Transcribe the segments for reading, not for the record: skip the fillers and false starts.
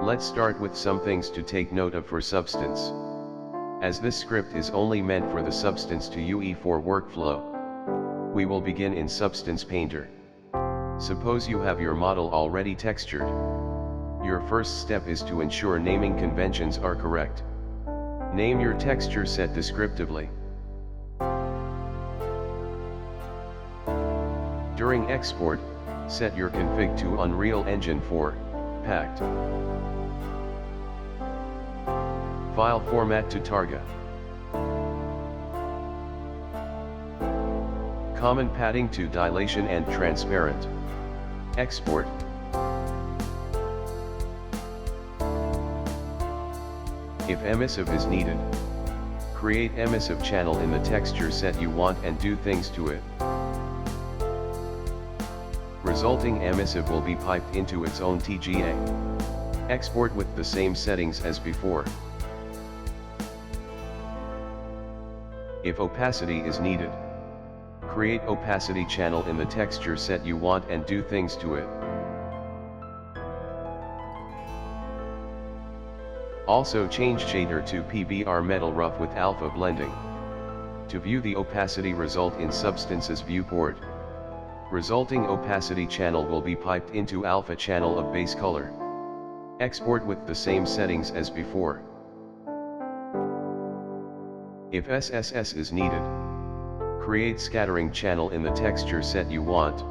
Let's start with some things to take note of for Substance. As this script is only meant for the Substance to UE4 workflow, we will begin in Substance Painter. Suppose you have your model already textured. Your first step is to ensure naming conventions are correct. Name your texture set descriptively. During export, set your config to Unreal Engine 4, packed. File format to Targa. Common padding to dilation and transparent. Export. If emissive is needed, create emissive channel in the texture set you want and do things to it. Resulting emissive will be piped into its own TGA. Export with the same settings as before. If opacity is needed, create opacity channel in the texture set you want and do things to it. Also change shader to PBR metal rough with alpha blending. To view the opacity result in Substance's viewport, resulting opacity channel will be piped into alpha channel of base color. Export with the same settings as before. If SSS is needed, create scattering channel in the texture set you want.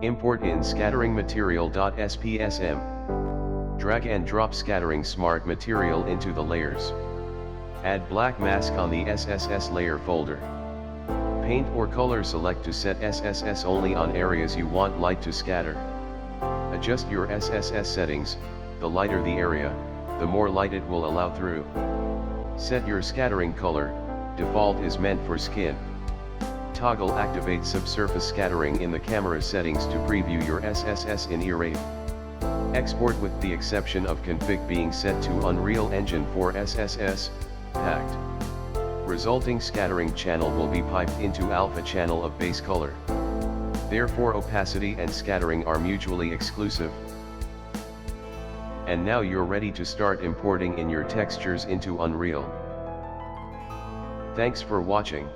Import in scattering material.spsm. Drag and drop scattering smart material into the layers. Add black mask on the SSS layer folder. Paint or color select to set SSS only on areas you want light to scatter. Adjust your SSS settings, the lighter the area, the more light it will allow through. Set your scattering color, default is meant for skin. Toggle activate subsurface scattering in the camera settings to preview your SSS in Array. Export with the exception of config being set to Unreal Engine 4 SSS, packed. Resulting scattering channel will be piped into alpha channel of base color. Therefore opacity and scattering are mutually exclusive. And now you're ready to start importing in your textures into Unreal. Thanks for watching.